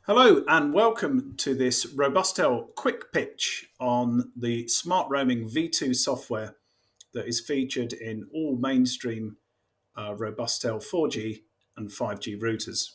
Hello and welcome to this Robustel quick pitch on the smart roaming V2 software that is featured in all mainstream Robustel 4G and 5G routers.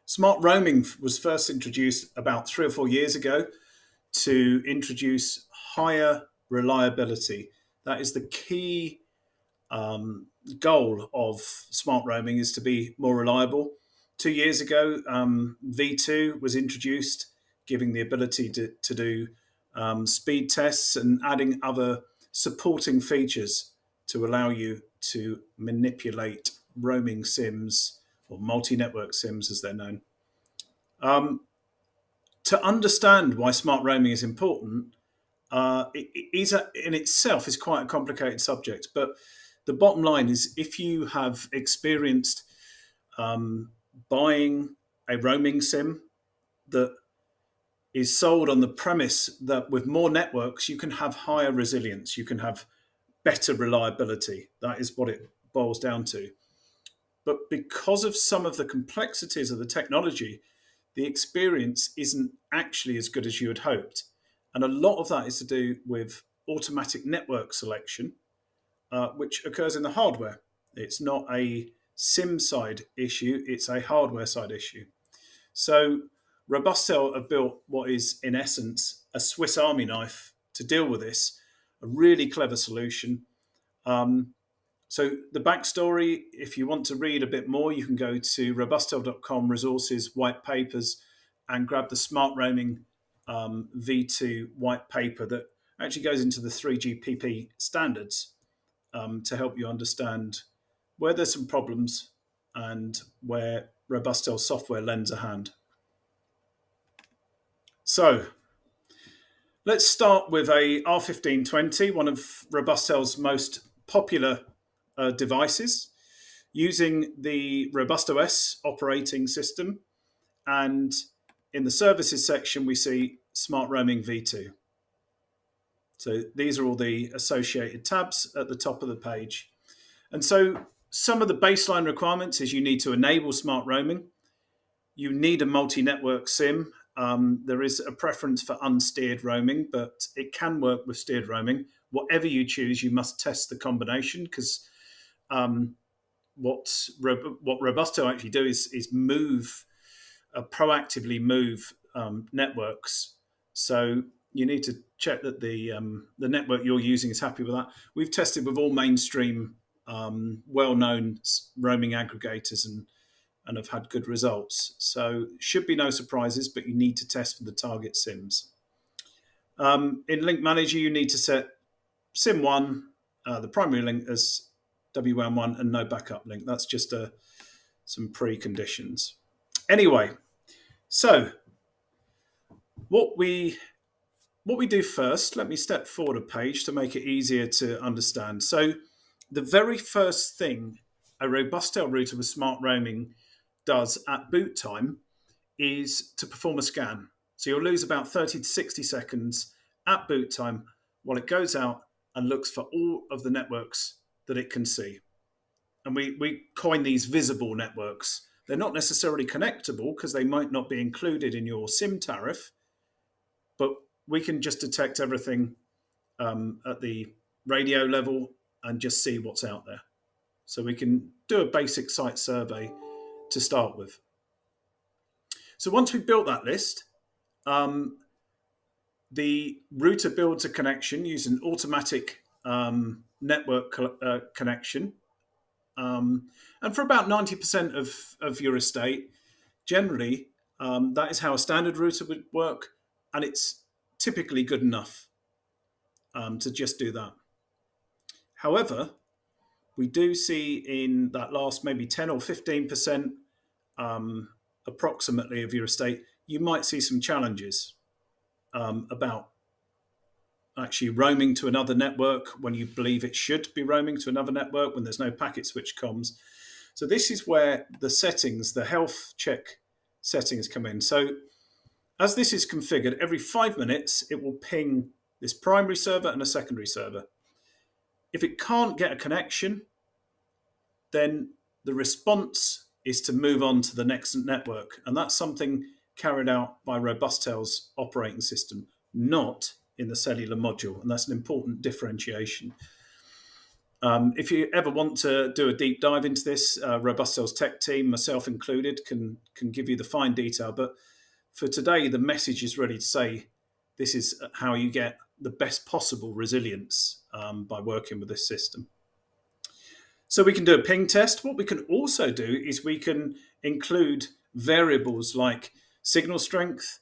Smart roaming was first introduced about 3 or 4 years ago to introduce higher reliability. That is the key goal of smart roaming, is to be more reliable. 2 years ago, V2 was introduced, giving the ability to do speed tests and adding other supporting features to allow you to manipulate roaming SIMs, or multi-network SIMs as they're known. To understand why smart roaming is important, in itself is quite a complicated subject, but the bottom line is, if you have experienced buying a roaming SIM that is sold on the premise that with more networks you can have higher resilience, you can have better reliability. That is what it boils down to. But because of some of the complexities of the technology, the experience isn't actually as good as you had hoped. And a lot of that is to do with automatic network selection, which occurs in the hardware. It's not a SIM side issue, it's a hardware side issue. So Robustel have built what is, in essence, a Swiss Army knife to deal with this, a really clever solution. So the backstory, if you want to read a bit more, you can go to robustel.com resources, white papers, and grab the smart roaming V2 white paper that actually goes into the 3GPP standards to help you understand where there's some problems and where Robustel software lends a hand. So let's start with a R1520, one of Robustel's most popular devices, using the RobustOS operating system. And in the services section, we see Smart Roaming V2. So these are all the associated tabs at the top of the page. And so some of the baseline requirements is you need to enable smart roaming. You need a multi-network SIM. There is a preference for unsteered roaming, but it can work with steered roaming. Whatever you choose, you must test the combination, because what Robustel actually do is move, proactively move networks. So you need to check that the network you're using is happy with that. We've tested with all mainstream well-known roaming aggregators and have had good results. So should be no surprises, but you need to test for the target SIMs. In Link Manager, you need to set SIM1, the primary link, as WWAN1 and no backup link. That's just some preconditions. Anyway, so what we do first, let me step forward a page to make it easier to understand. So the very first thing a Robustel router with smart roaming does at boot time is to perform a scan. So you'll lose about 30 to 60 seconds at boot time while it goes out and looks for all of the networks that it can see. And we coin these visible networks. They're not necessarily connectable because they might not be included in your SIM tariff, but we can just detect everything at the radio level and just see what's out there. So we can do a basic site survey to start with. So once we've built that list, the router builds a connection using automatic network connection. And for about 90% of your estate, generally, that is how a standard router would work. And it's typically good enough to just do that. However, we do see in that last maybe 10 or 15% approximately of your estate, you might see some challenges about actually roaming to another network when you believe it should be roaming to another network when there's no packet switch comms. So this is where the settings, the health check settings come in. So as this is configured, every 5 minutes, it will ping this primary server and a secondary server. If it can't get a connection, then the response is to move on to the next network. And that's something carried out by Robustel's operating system, not in the cellular module. And that's an important differentiation. If you ever want to do a deep dive into this, Robustel's tech team, myself included, can give you the fine detail. But for today, the message is ready to say this is how you get the best possible resilience by working with this system. So we can do a ping test. What we can also do is we can include variables like signal strength,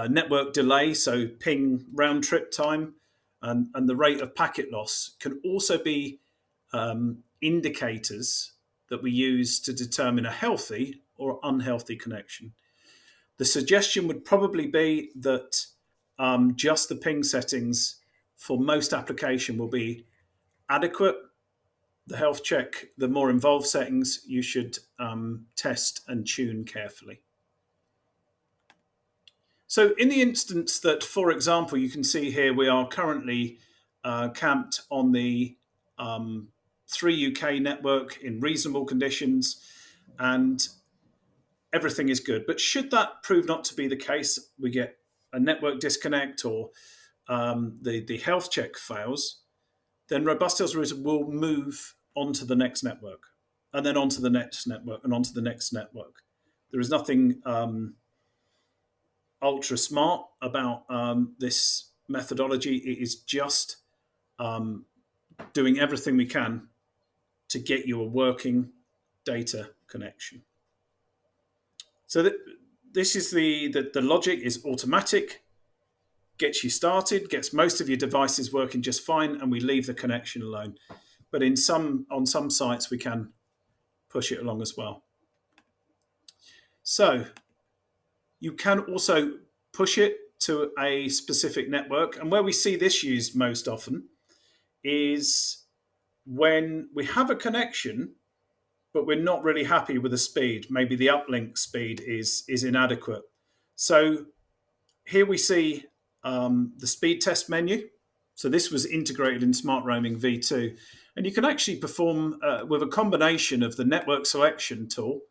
network delay, so ping round trip time, and the rate of packet loss can also be indicators that we use to determine a healthy or unhealthy connection. The suggestion would probably be that just the ping settings for most application will be adequate. The health check, the more involved settings, you should test and tune carefully. So in the instance that, for example, you can see here we are currently camped on the 3 UK network in reasonable conditions and everything is good. But should that prove not to be the case, we get a network disconnect or the health check fails, then Robustel's router will move onto the next network and then onto the next network and onto the next network. There is nothing ultra smart about this methodology. It is just doing everything we can to get you a working data connection. So this is the logic is automatic, gets you started, gets most of your devices working just fine, and we leave the connection alone. But on some sites, we can push it along as well. So you can also push it to a specific network. And where we see this used most often is when we have a connection, but we're not really happy with the speed. Maybe the uplink speed is inadequate. So here we see the speed test menu. So this was integrated in Smart Roaming V2. And you can actually perform with a combination of the network selection tool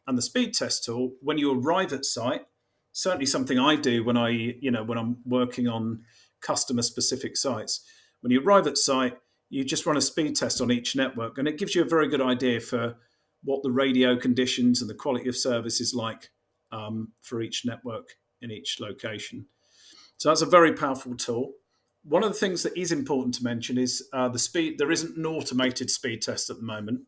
and the speed test tool when you arrive at site. Certainly something I do when I'm working on customer specific sites. When you arrive at site, you just run a speed test on each network, and it gives you a very good idea for what the radio conditions and the quality of service is like for each network in each location. So that's a very powerful tool. One of the things that is important to mention is the speed. There isn't an automated speed test at the moment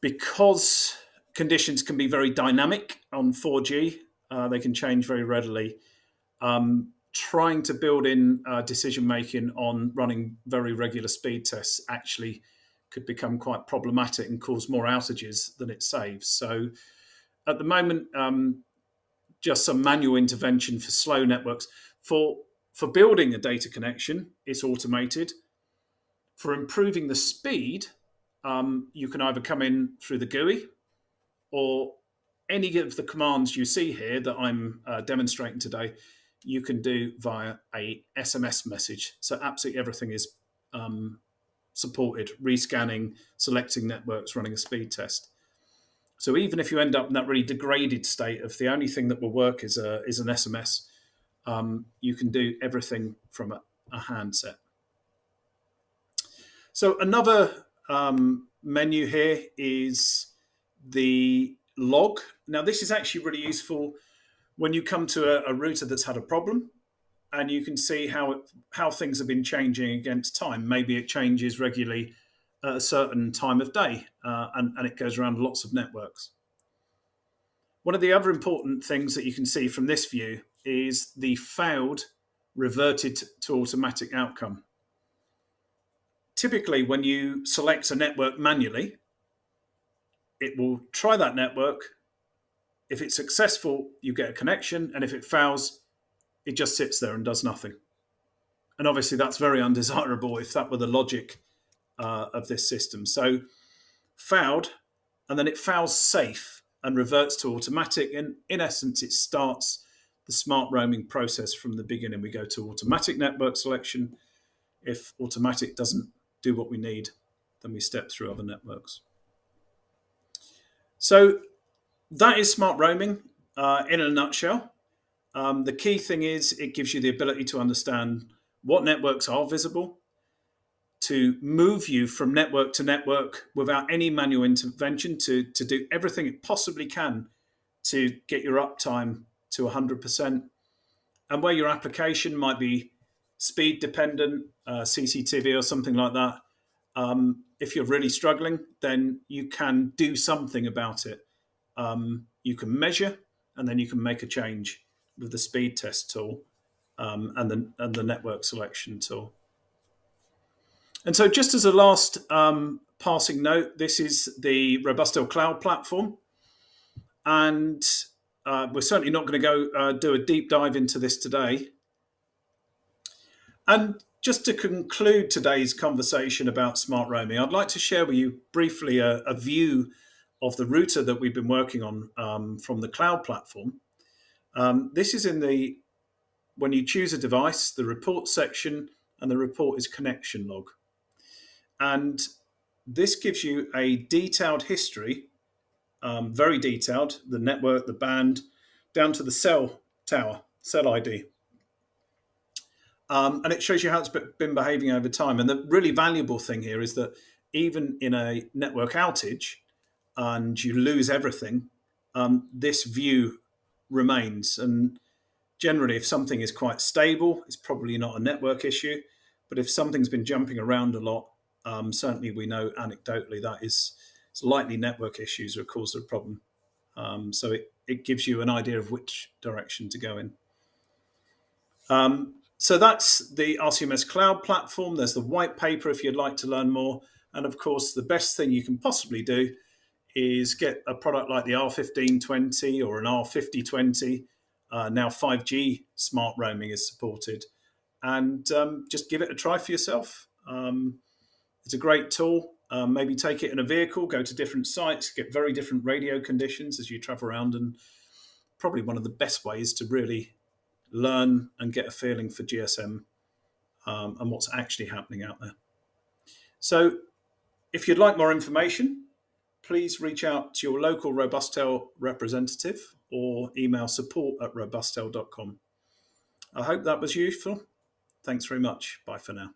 because conditions can be very dynamic on 4G. They can change very readily. Trying to build in decision-making on running very regular speed tests actually could become quite problematic and cause more outages than it saves. So at the moment, just some manual intervention for slow networks. For building a data connection, it's automated. For improving the speed, you can either come in through the GUI or any of the commands you see here that I'm demonstrating today, you can do via a SMS message. So absolutely everything is supported, rescanning, selecting networks, running a speed test. So even if you end up in that really degraded state of the only thing that will work is an SMS, you can do everything from a handset. So another menu here is the log. Now this is actually really useful when you come to a router that's had a problem, and you can see how things have been changing against time. Maybe it changes regularly at a certain time of day, and it goes around lots of networks. One of the other important things that you can see from this view is the failed reverted to automatic outcome. Typically, when you select a network manually, it will try that network. If it's successful, you get a connection, and if it fails, it just sits there and does nothing. And obviously that's very undesirable if that were the logic of this system. So failed, and then it fails safe and reverts to automatic. And in essence, it starts the smart roaming process from the beginning. We go to automatic network selection. If automatic doesn't do what we need, then we step through other networks. So that is smart roaming in a nutshell. The key thing is it gives you the ability to understand what networks are visible, to move you from network to network without any manual intervention, to do everything it possibly can to get your uptime to 100%. And where your application might be speed dependent, CCTV or something like that, if you're really struggling, then you can do something about it. You can measure, and then you can make a change with the speed test tool and the network selection tool. And so, just as a last passing note, this is the Robustel Cloud platform, and we're certainly not going to go do a deep dive into this today. And just to conclude today's conversation about smart roaming, I'd like to share with you briefly a view of the router that we've been working on from the cloud platform. This is when you choose a device, the report section, and the report is connection log. And this gives you a detailed history, very detailed, the network, the band, down to the cell tower, cell ID. And it shows you how it's been behaving over time. And the really valuable thing here is that even in a network outage and you lose everything, this view remains. And generally, if something is quite stable, it's probably not a network issue. But if something's been jumping around a lot, certainly we know anecdotally that it's likely network issues are a cause of the problem. So it gives you an idea of which direction to go in. So that's the RCMS Cloud platform. There's the white paper if you'd like to learn more. And of course, the best thing you can possibly do is get a product like the R1520 or an R5020. Now 5G smart roaming is supported. And just give it a try for yourself. It's a great tool. Maybe take it in a vehicle, go to different sites, get very different radio conditions as you travel around. And probably one of the best ways to really learn and get a feeling for GSM and what's actually happening out there. So if you'd like more information, please reach out to your local Robustel representative or email support@robustel.com. I hope that was useful. Thanks very much. Bye for now.